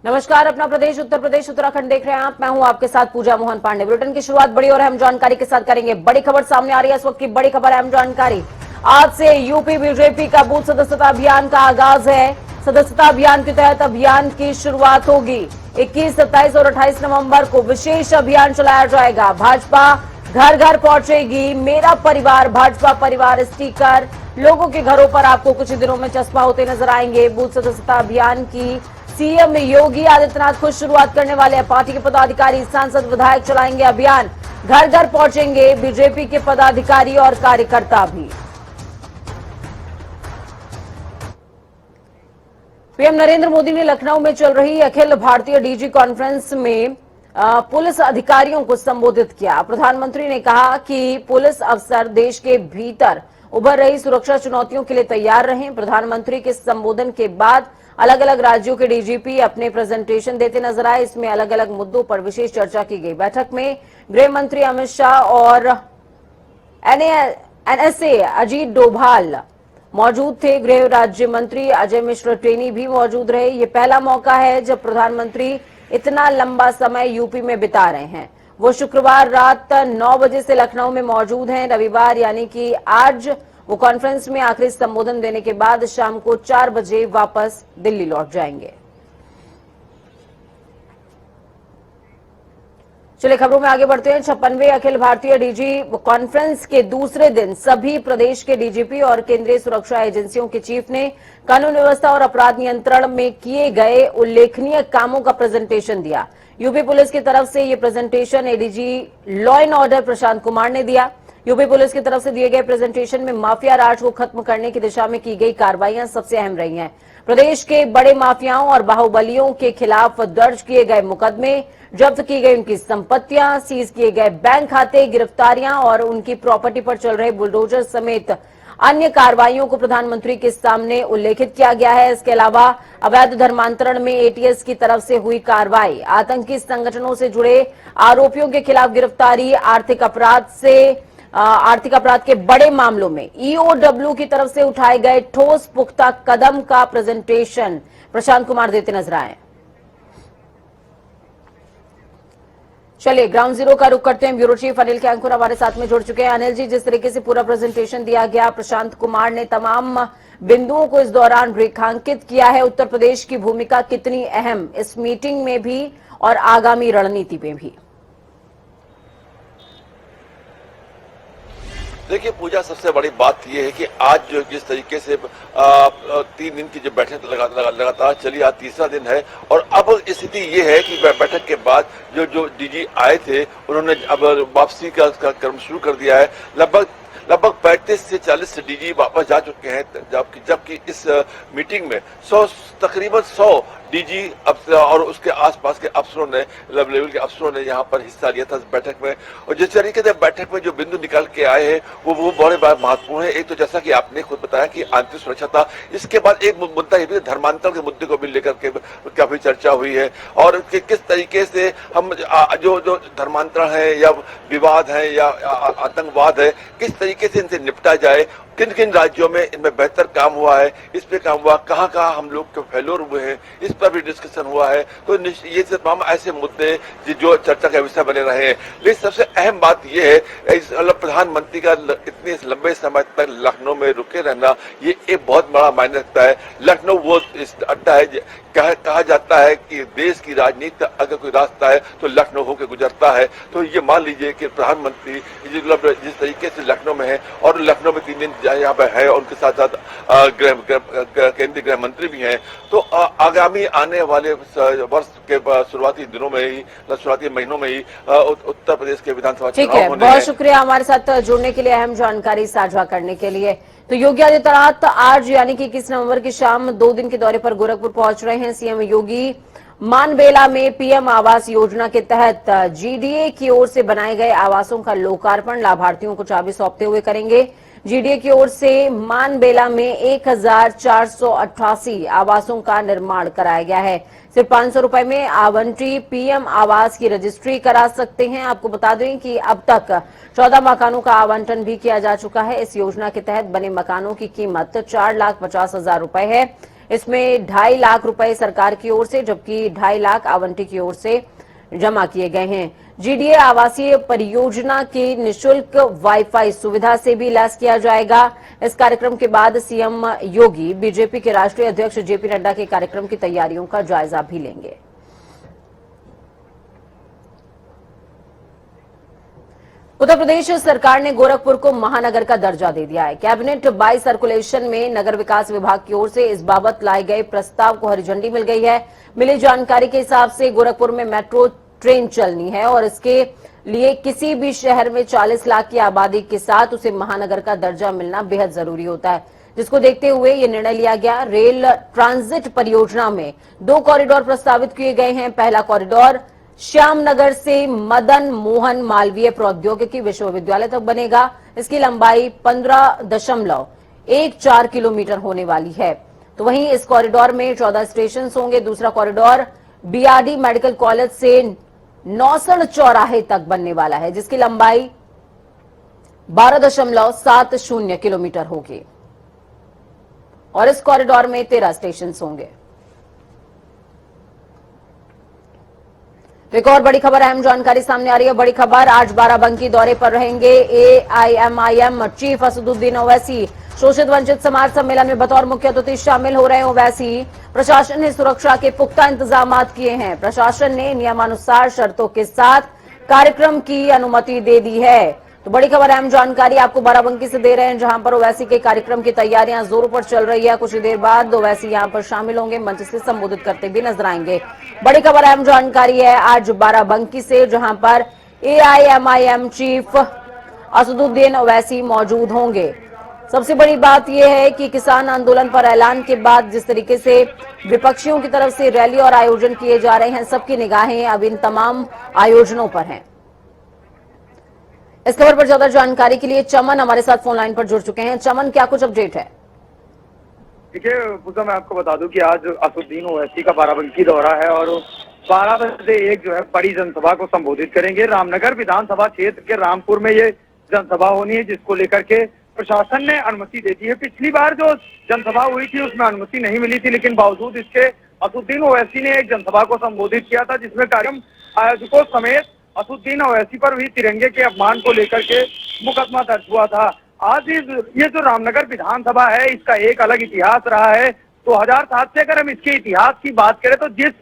नमस्कार। अपना प्रदेश उत्तर प्रदेश उत्तराखंड देख रहे हैं आप। मैं हूं आपके साथ पूजा मोहन पांडे। बुलेटिन की शुरुआत बड़ी और अहम जानकारी के साथ करेंगे। बड़ी खबर सामने आ रही है इस वक्त की बड़ी खबर, अहम जानकारी। आज से यूपी बीजेपी का बूथ सदस्यता अभियान का आगाज है। सदस्यता अभियान के तहत अभियान की शुरुआत होगी। 21, 27 और 28 नवंबर को विशेष अभियान चलाया जाएगा। भाजपा घर घर पहुंचेगी। मेरा परिवार भाजपा परिवार स्टिकर लोगों के घरों पर आपको कुछ ही दिनों में चस्पा होते नजर आएंगे। बूथ सदस्यता अभियान की सीएम योगी आदित्यनाथ खुद शुरुआत करने वाले हैं। पार्टी के पदाधिकारी, सांसद, विधायक चलाएंगे अभियान। घर घर पहुंचेंगे बीजेपी के पदाधिकारी और कार्यकर्ता भी। पीएम नरेंद्र मोदी ने लखनऊ में चल रही अखिल भारतीय डीजी कॉन्फ्रेंस में पुलिस अधिकारियों को संबोधित किया। प्रधानमंत्री ने कहा कि पुलिस अफसर देश के भीतर उभर रही सुरक्षा चुनौतियों के लिए तैयार रहें। प्रधानमंत्री के संबोधन के बाद अलग अलग राज्यों के डीजीपी अपने प्रेजेंटेशन देते नजर आए। इसमें अलग अलग मुद्दों पर विशेष चर्चा की गई। बैठक में गृह मंत्री अमित शाह और एनएसए अजीत डोभाल मौजूद थे। गृह राज्य मंत्री अजय मिश्र टेनी भी मौजूद रहे। ये पहला मौका है जब प्रधानमंत्री इतना लंबा समय यूपी में बिता रहे हैं। वो शुक्रवार रात 9 बजे से लखनऊ में मौजूद हैं। रविवार यानी कि आज वो कॉन्फ्रेंस में आखिरी संबोधन देने के बाद शाम को 4 बजे वापस दिल्ली लौट जाएंगे। चलिए खबरों में आगे बढ़ते हैं। 56वें अखिल भारतीय डीजी कॉन्फ्रेंस के दूसरे दिन सभी प्रदेश के डीजीपी और केंद्रीय सुरक्षा एजेंसियों के चीफ ने कानून व्यवस्था और अपराध नियंत्रण में किए गए उल्लेखनीय कामों का प्रेजेंटेशन दिया। यूपी पुलिस की तरफ से ये presentation ADG law and order Prashant Kumar ने दिया। यूपी पुलिस की तरफ से दिए गए प्रेजेंटेशन में माफिया राज को खत्म करने की दिशा में की गई कार्रवाइयां सबसे अहम रही हैं। प्रदेश के बड़े माफियाओं और बाहुबलियों के खिलाफ दर्ज किए गए मुकदमे, जब्त की गई उनकी संपत्तियां, सीज किए गए बैंक खाते, गिरफ्तारियां और उनकी प्रॉपर्टी पर चल रहे बुलडोजर समेत अन्य कार्रवाइयों को प्रधानमंत्री के सामने उल्लेखित किया गया है। इसके अलावा अवैध धर्मांतरण में एटीएस की तरफ से हुई कार्रवाई, आतंकी संगठनों से जुड़े आरोपियों के खिलाफ गिरफ्तारी, आर्थिक अपराध के बड़े मामलों में ईओडब्ल्यू की तरफ से उठाए गए ठोस पुख्ता कदम का प्रेजेंटेशन प्रशांत कुमार देते नजर आए। चलिए ग्राउंड जीरो का रुख करते हैं। ब्यूरो चीफ अनिल कैंकुर हमारे साथ में जुड़ चुके हैं। अनिल जी, जिस तरीके से पूरा प्रेजेंटेशन दिया गया, प्रशांत कुमार ने तमाम बिंदुओं को इस दौरान रेखांकित किया है। उत्तर प्रदेश की भूमिका कितनी अहम इस मीटिंग में भी और आगामी रणनीति में भी? देखिए पूजा, सबसे बड़ी बात यह है कि आज जो जिस तरीके से 3 दिन की जो बैठक लगातार चली, आज तीसरा दिन है और अब स्थिति ये है कि बैठक के बाद जो डीजी आए थे उन्होंने अब वापसी का क्रम शुरू कर दिया है। लगभग 35 से 40 डीजी वापस जा चुके हैं, जबकि इस मीटिंग में तकरीबन 100 डीजी और उसके आसपास के अफसरों ने, लेवल के अफसरों ने यहाँ पर हिस्सा लिया था इस बैठक में। और जिस तरीके से बैठक में जो बिंदु निकल के आए हैं वो बड़े महत्वपूर्ण है। एक तो जैसा कि आपने खुद बताया कि आंतरिक सुरक्षा था, इसके बाद एक मुद्दा ये भी धर्मांतरण के मुद्दे को भी लेकर के काफी चर्चा हुई है और किस तरीके से हम जो धर्मांतरण है या विवाद है या आतंकवाद है, किस तरीके से इनसे निपटा जाए, किन किन राज्यों में इनमें बेहतर काम हुआ है, इस पे काम हुआ, कहाँ कहाँ हम लोग के फेलोर हुए हैं, इस पर भी डिस्कशन हुआ है। तो ये तमाम ऐसे मुद्दे जो चर्चा का विषय बने रहे हैं। लेकिन सबसे अहम बात यह है, प्रधानमंत्री का इतने लंबे समय तक लखनऊ में रुके रहना, ये एक बहुत बड़ा मायने रखता है। लखनऊ वो अड्डा है, कहा जाता है कि देश की राजनीति अगर कोई रास्ता है तो लखनऊ होकर गुजरता है। तो ये मान लीजिए कि प्रधानमंत्री जिस तरीके से लखनऊ में है और लखनऊ में 3 दिन यहाँ पे है और उनके साथ साथ केंद्रीय गृह मंत्री भी हैं, तो आगामी आने वाले वर्ष के शुरुआती दिनों में ही, शुरुआती महीनों में ही उत्तर प्रदेश के विधानसभा चुनाव होने हैं। बहुत शुक्रिया हमारे साथ जुड़ने के लिए, अहम जानकारी साझा करने के लिए। तो योगी आदित्यनाथ आज यानी कि 21 नवंबर की शाम 2 दिन के दौरे पर गोरखपुर पहुंच रहे हैं। सीएम योगी मानबेला में पीएम आवास योजना के तहत जीडीए की ओर से बनाए गए आवासों का लोकार्पण लाभार्थियों को चाबी सौंपते हुए करेंगे। जीडीए की ओर से मानबेला में 1488 आवासों का निर्माण कराया गया है। सिर्फ 500 रुपए में आवंटी पीएम आवास की रजिस्ट्री करा सकते हैं। आपको बता दें कि अब तक 14 मकानों का आवंटन भी किया जा चुका है। इस योजना के तहत बने मकानों की कीमत 4,50,000 रुपए है। इसमें 2.5 लाख रुपए सरकार की ओर से जबकि 2.5 लाख आवंटी की ओर से जमा किए गए हैं। जीडीए आवासीय परियोजना की निःशुल्क वाईफाई सुविधा से भी लैस किया जाएगा। इस कार्यक्रम के बाद सीएम योगी बीजेपी के राष्ट्रीय अध्यक्ष जेपी नड्डा के कार्यक्रम की तैयारियों का जायजा भी लेंगे। उत्तर प्रदेश सरकार ने गोरखपुर को महानगर का दर्जा दे दिया है। कैबिनेट बाई सर्कुलेशन में नगर विकास विभाग की ओर से इस बाबत लाए गए प्रस्ताव को हरी झंडी मिल गई है। मिली जानकारी के हिसाब से गोरखपुर में मेट्रो ट्रेन चलनी है और इसके लिए किसी भी शहर में 40 लाख की आबादी के साथ उसे महानगर का दर्जा मिलना बेहद जरूरी होता है, जिसको देखते हुए ये निर्णय लिया गया। रेल ट्रांजिट परियोजना में 2 कॉरिडोर प्रस्तावित किए गए हैं। पहला कॉरिडोर श्यामनगर से मदन मोहन मालवीय प्रौद्योगिकी विश्वविद्यालय तक बनेगा। इसकी लंबाई 15.14 किलोमीटर होने वाली है। तो वहीं इस कॉरिडोर में 14 स्टेशन होंगे। दूसरा कॉरिडोर बीआरडी मेडिकल कॉलेज से नौसड़ चौराहे तक बनने वाला है, जिसकी लंबाई 12.70 किलोमीटर होगी और इस कॉरिडोर में 13 स्टेशन होंगे। तो एक और बड़ी खबर, अहम जानकारी सामने आ रही है। बड़ी खबर, आज बाराबंकी दौरे पर रहेंगे एआईएमआईएम चीफ असदुद्दीन ओवैसी। शोषित वंचित समाज सम्मेलन में बतौर मुख्य अतिथि शामिल हो रहे हैं ओवैसी। प्रशासन ने सुरक्षा के पुख्ता इंतजाम किए हैं। प्रशासन ने नियमानुसार शर्तों के साथ कार्यक्रम की अनुमति दे दी है। तो बड़ी खबर, अहम जानकारी आपको बाराबंकी से दे रहे हैं, जहां पर ओवैसी के कार्यक्रम की तैयारियां जोरों पर चल रही है। कुछ ही देर बाद ओवैसी यहां पर शामिल होंगे, मंच से संबोधित करते भी नजर आएंगे। बड़ी खबर, अहम जानकारी है आज बाराबंकी से, जहां पर एआईएमआईएम चीफ असदुद्दीन ओवैसी मौजूद होंगे। सबसे बड़ी बात यह है कि किसान आंदोलन पर ऐलान के बाद जिस तरीके से विपक्षियों की तरफ से रैली और आयोजन किए जा रहे हैं, सबकी निगाहें अब इन तमाम आयोजनों पर हैं। इस खबर पर ज्यादा जानकारी के लिए चमन हमारे साथ फोन लाइन पर जुड़ चुके हैं। चमन, क्या कुछ अपडेट है? देखिए पूजा, मैं आपको बता दूं कि आज असदुद्दीन ओवैसी का बाराबंकी दौरा है और 12 बजे एक जो है बड़ी जनसभा को संबोधित करेंगे। रामनगर विधानसभा क्षेत्र के रामपुर में ये जनसभा होनी है, जिसको लेकर के प्रशासन ने अनुमति दे दी है। पिछली बार जो जनसभा हुई थी उसमें अनुमति नहीं मिली थी, लेकिन बावजूद इसके असदुद्दीन ओवैसी ने एक जनसभा को संबोधित किया था, जिसमें कार्यक्रम आयोजकों समेत असदुद्दीन ओवैसी पर हुई तिरंगे के अपमान को लेकर के मुकदमा दर्ज हुआ था। आज ये जो रामनगर विधानसभा है, इसका एक अलग इतिहास रहा है। 2007 से अगर हम इसके इतिहास की बात करें तो जिस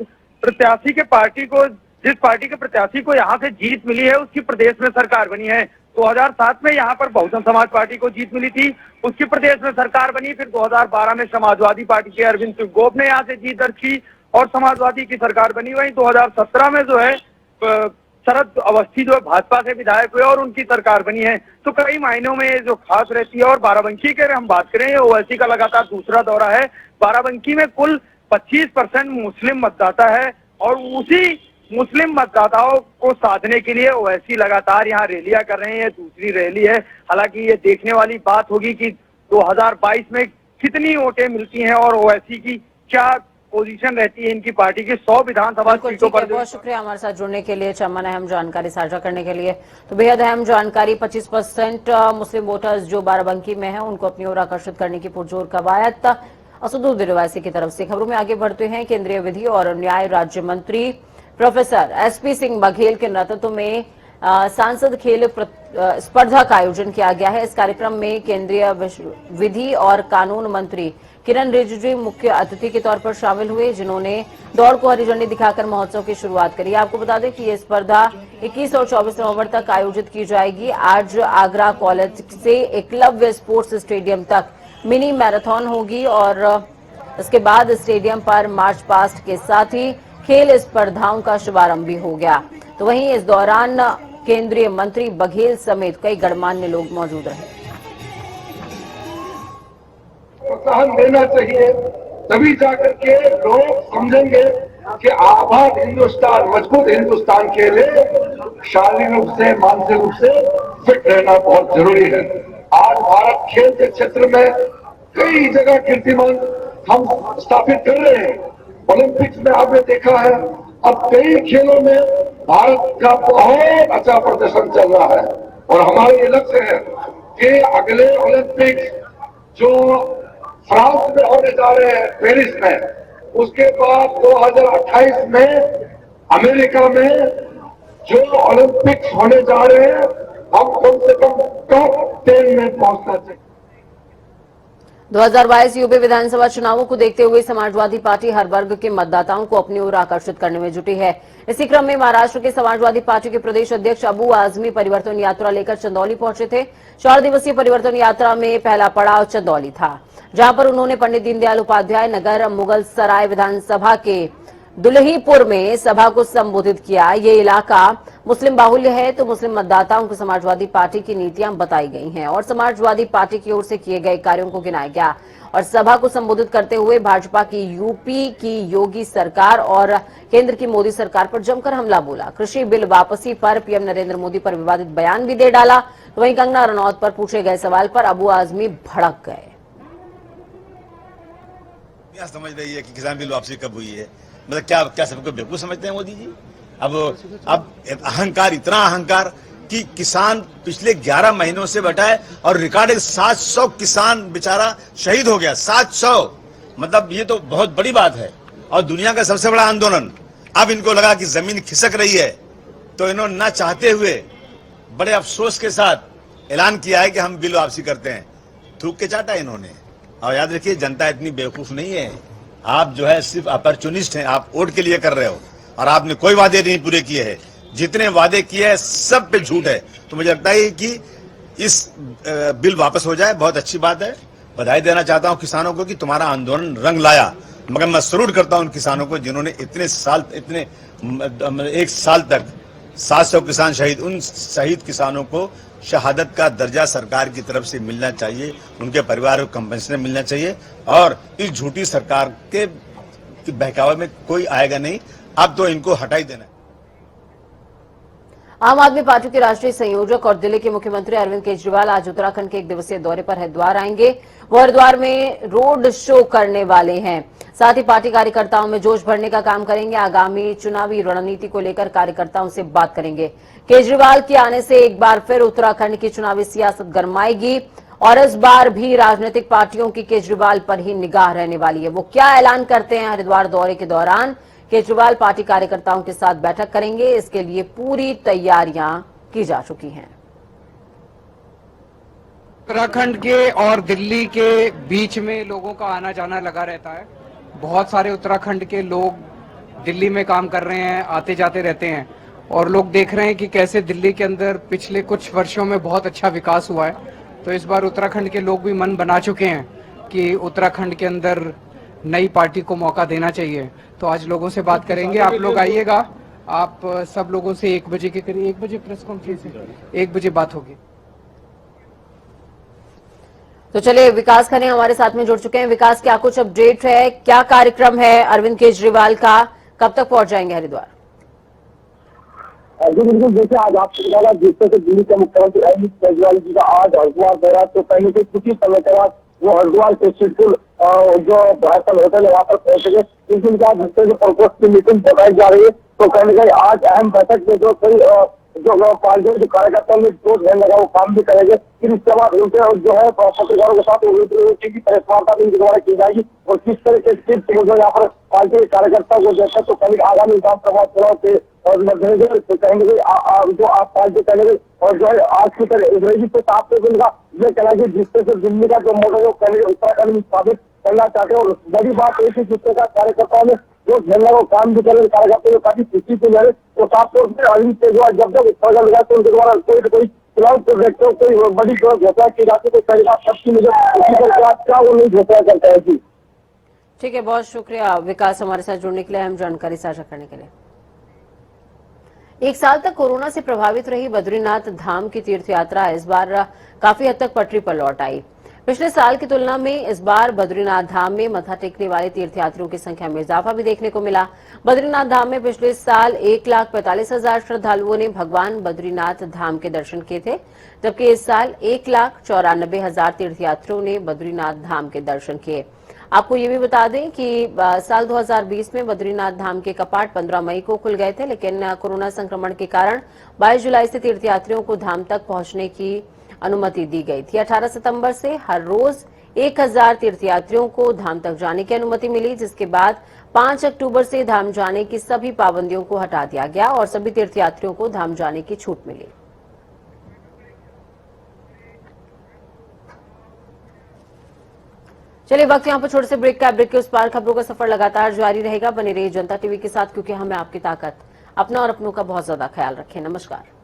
पार्टी के प्रत्याशी को यहाँ से जीत मिली है, उसकी प्रदेश में सरकार बनी है। 2007 में यहाँ पर बहुजन समाज पार्टी को जीत मिली थी, उसकी प्रदेश में सरकार बनी। फिर 2012 में समाजवादी पार्टी के अरविंद सिंह गोप ने यहाँ से जीत दर्ज की और समाजवादी की सरकार बनी। वहीं 2017 में जो है शरद अवस्थी जो भाजपा से विधायक हुए और उनकी सरकार बनी है। तो कई मायनों में जो खास रहती है। और बाराबंकी के हम बात करें, ओवैसी का लगातार दूसरा दौरा है। बाराबंकी में कुल 25% मुस्लिम मतदाता है और उसी मुस्लिम मतदाताओं को साधने के लिए ओवैसी लगातार यहाँ रैलियां कर रहे हैं। दूसरी रैली है। हालांकि ये देखने वाली बात होगी कि 2022 में कितनी वोटें मिलती हैं और ओवैसी की क्या पोजीशन रहती है इनकी पार्टी की 100 विधानसभा सीटों पर। बहुत शुक्रिया हमारे साथ जुड़ने के लिए चमन, अहम जानकारी साझा करने के लिए। तो बेहद अहम जानकारी, 25% मुस्लिम वोटर्स जो बाराबंकी में हैं, उनको अपनी ओर आकर्षित करने की पुरजोर कवायद असदुद्दीन ओवैसी की तरफ से। खबरों में आगे बढ़ते हैं। केंद्रीय विधि और न्याय राज्य मंत्री प्रोफेसर एसपी सिंह बघेल के नेतृत्व में सांसद खेल स्पर्धा का आयोजन किया गया है। इस कार्यक्रम में केंद्रीय विधि और कानून मंत्री किरण रिजिजू मुख्य अतिथि के तौर पर शामिल हुए, जिन्होंने दौड़ को हरी झंडी दिखाकर महोत्सव की शुरुआत करी। आपको बता दें कि ये स्पर्धा 21 और 24 नवंबर तक आयोजित की जाएगी। आज आगरा कॉलेज से एकलव्य स्पोर्ट्स स्टेडियम तक मिनी मैराथन होगी और इसके बाद स्टेडियम पर मार्च पास्ट के साथ ही खेल स्पर्धाओं का शुभारंभ भी हो गया। तो वहीं इस दौरान केंद्रीय मंत्री बघेल समेत कई गणमान्य लोग मौजूद रहे। प्रोत्साहन देना चाहिए, तभी जाकर के लोग समझेंगे कि आबाद हिंदुस्तान, मजबूत हिंदुस्तान के लिए शारीरिक रूप से, मानसिक रूप से फिट रहना बहुत जरूरी है। आज भारत खेल के क्षेत्र में कई जगह कीर्तिमान हम स्थापित कर रहे हैं। ओलंपिक्स में आपने देखा है, अब कई खेलों में भारत का बहुत अच्छा प्रदर्शन चल रहा है और हमारा ये लक्ष्य है कि अगले ओलंपिक्स जो फ्रांस में होने जा रहे हैं पेरिस में, उसके बाद 2028 में अमेरिका में जो ओलंपिक्स होने जा रहे हैं, हम कम से कम टॉप 10 में पहुंचना चाहिए। 2022 यूपी विधानसभा चुनावों को देखते हुए समाजवादी पार्टी हर वर्ग के मतदाताओं को अपनी ओर आकर्षित करने में जुटी है। इसी क्रम में महाराष्ट्र के समाजवादी पार्टी के प्रदेश अध्यक्ष अबू आजमी परिवर्तन यात्रा लेकर चंदौली पहुंचे थे। 4 दिवसीय परिवर्तन यात्रा में पहला पड़ाव चंदौली था, जहां पर उन्होंने पंडित दीनदयाल उपाध्याय नगर मुगल सराय विधानसभा के दुल्हीपुर में सभा को संबोधित किया। ये इलाका मुस्लिम बाहुल्य है, तो मुस्लिम मतदाताओं को समाजवादी पार्टी की नीतियां बताई गई हैं और समाजवादी पार्टी की ओर से किए गए कार्यों को गिनाया गया। और सभा को संबोधित करते हुए भाजपा की यूपी की योगी सरकार और केंद्र की मोदी सरकार पर जमकर हमला बोला। कृषि बिल वापसी पर पीएम नरेंद्र मोदी पर विवादित बयान भी दे डाला। तो वहीं कंगना रनौत पर पूछे गए सवाल पर अबू आजमी भड़क गए। क्या समझ रही है कि किसान बिल वापसी कब हुई है? मतलब क्या सबको बेवकूफ समझते हैं मोदी जी? अब अहंकार, इतना अहंकार कि किसान पिछले 11 महीनों से बैठा है और रिकॉर्ड 700 किसान बेचारा शहीद हो गया। 700, मतलब ये तो बहुत बड़ी बात है और दुनिया का सबसे बड़ा आंदोलन। अब इनको लगा कि जमीन खिसक रही है, तो इन्होंने ना चाहते हुए बड़े अफसोस के साथ ऐलान किया है कि हम बिल वापसी करते हैं। थूक के चाटा इन्होंने। और याद रखिए, जनता इतनी बेवकूफ नहीं है। आप जो है सिर्फ अपॉर्चुनिस्ट हैं, आप वोट के लिए कर रहे हो और आपने कोई वादे नहीं पूरे किए हैं। जितने वादे किए हैं सब पे झूठ है। तो मुझे लगता है कि इस बिल वापस हो जाए, बहुत अच्छी बात है। बधाई देना चाहता हूं किसानों को कि तुम्हारा आंदोलन रंग लाया। मगर मैं सल्यूट करता हूं उन किसानों को जिन्होंने एक साल तक 700 किसान शहीद, उन शहीद किसानों को शहादत का दर्जा सरकार की तरफ से मिलना चाहिए, उनके परिवार को कंपनसेशन मिलना चाहिए और इस झूठी सरकार के बहकावे में कोई आएगा नहीं। अब तो इनको हटा ही देना है। आम आदमी पार्टी के राष्ट्रीय संयोजक और दिल्ली के मुख्यमंत्री अरविंद केजरीवाल आज उत्तराखंड के 1 दिवसीय दौरे पर हरिद्वार आएंगे। वो हरिद्वार में रोड शो करने वाले हैं। साथ ही पार्टी कार्यकर्ताओं में जोश भरने का काम करेंगे। आगामी चुनावी रणनीति को लेकर कार्यकर्ताओं से बात करेंगे। केजरीवाल के आने से एक बार फिर उत्तराखंड की चुनावी सियासत गरमाएगी और इस बार भी राजनीतिक पार्टियों की केजरीवाल पर ही निगाह रहने वाली है। वो क्या ऐलान करते हैं हरिद्वार दौरे के दौरान? केजरीवाल पार्टी कार्यकर्ताओं के साथ बैठक करेंगे। इसके लिए पूरी तैयारियां की जा चुकी हैं। उत्तराखंड के और दिल्ली के बीच में लोगों का आना जाना लगा रहता है। बहुत सारे उत्तराखंड के लोग दिल्ली में काम कर रहे हैं, आते जाते रहते हैं और लोग देख रहे हैं कि कैसे दिल्ली के अंदर पिछले कुछ वर्षों में बहुत अच्छा विकास हुआ है। तो इस बार उत्तराखंड के लोग भी मन बना चुके हैं कि उत्तराखंड के अंदर नई पार्टी को मौका देना चाहिए। तो आज लोगों से बात करेंगे। आप लोग आइएगा, आप सब लोगों से 1 बजे के करीब, 1 बजे प्रेस कॉन्फ्रेंस है, 1 बजे बात होगी। तो चलिए, विकास खन्ने हमारे साथ में जुड़ चुके हैं। विकास, क्या कुछ अपडेट है? क्या कार्यक्रम है अरविंद केजरीवाल का? कब तक पहुंच जाएंगे हरिद्वार? जी बिल्कुल, जैसे आज आपको बताया जिस तरह से दिल्ली के मुख्यमंत्री अरविंद केजरीवाल जी का आज हरिद्वार दौरा, तो पहले से कुछ ही समय के बाद वो हरिद्वार के शिवपुर जो भारत होटल है वहाँ पर पहुंचेंगे। इस दिन का जिस तरह से प्रकोष्ठ की मीटिंग बताई जा रही है, तो कहीं ना कहीं आज अहम बैठक में जो कई जो पार्टियों के कार्यकर्ताओं में जो ध्यान लगा वो काम भी करेंगे। फिर इसके बाद उनके जो है पत्रकारों के साथ की प्रेस वार्ता भी इनके द्वारा की जाएगी और किस तरह के टिप्स जो यहाँ पर पार्टी के कार्यकर्ताओं को देखा, तो कहीं आगामी विधानसभा चुनाव के और मद्देनजर कहेंगे जो आप पार्टी करेंगे और जो है आज की तरह अंग्रेजी से साफ से उनका ये कहना है कि जिस तरह से दिल्ली का जो मॉडल कहेंगे उत्तराखंड में स्थापित करना चाहते हैं। और बड़ी बात एक ही जिस तरह का कार्यकर्ताओं में जो झेलना को काम भी करेंगे, कार्यकर्ता को काफी खुशी से मिले। तो साफ तौर पर अरविंद केजरीवाल जब जब उत्तराखंड लगा तो उनके द्वारा कोई न कोई चुनाव प्रोजेक्ट कोई बड़ी घोषणा की जाती है, तो कई बार सबकी मुझे क्या वो नहीं घोषणा करता है। जी ठीक है, बहुत शुक्रिया विकास हमारे साथ जुड़ने के लिए, हम जानकारी साझा करने के लिए। 1 साल तक कोरोना से प्रभावित रही बद्रीनाथ धाम की तीर्थ यात्रा इस बार काफी हद तक पटरी पर लौट आई। पिछले साल की तुलना में इस बार बद्रीनाथ धाम में मत्था टेकने वाले तीर्थयात्रियों की संख्या में इजाफा भी देखने को मिला। बद्रीनाथ धाम में पिछले साल 1,45,000 श्रद्धालुओं ने भगवान बद्रीनाथ धाम के दर्शन किए थे, जबकि इस साल 1,94,000 तीर्थयात्रियों ने बद्रीनाथ धाम के दर्शन किए। आपको ये भी बता दें कि साल 2020 में बद्रीनाथ धाम के कपाट 15 मई को खुल गए थे, लेकिन कोरोना संक्रमण के कारण 22 जुलाई से तीर्थयात्रियों को धाम तक पहुंचने की अनुमति दी गई थी। 18 सितंबर से हर रोज 1000 तीर्थयात्रियों को धाम तक जाने की अनुमति मिली, जिसके बाद 5 अक्टूबर से धाम जाने की सभी पाबंदियों को हटा दिया गया और सभी तीर्थयात्रियों को धाम जाने की छूट मिली। चलिए वक्त यहाँ पर छोटे से ब्रेक का, ब्रेक के उस पार खबरों का सफर लगातार जारी रहेगा। बने रहिए जनता टीवी के साथ, क्योंकि हमें आपकी ताकत, अपना और अपनों का बहुत ज्यादा ख्याल रखें। नमस्कार।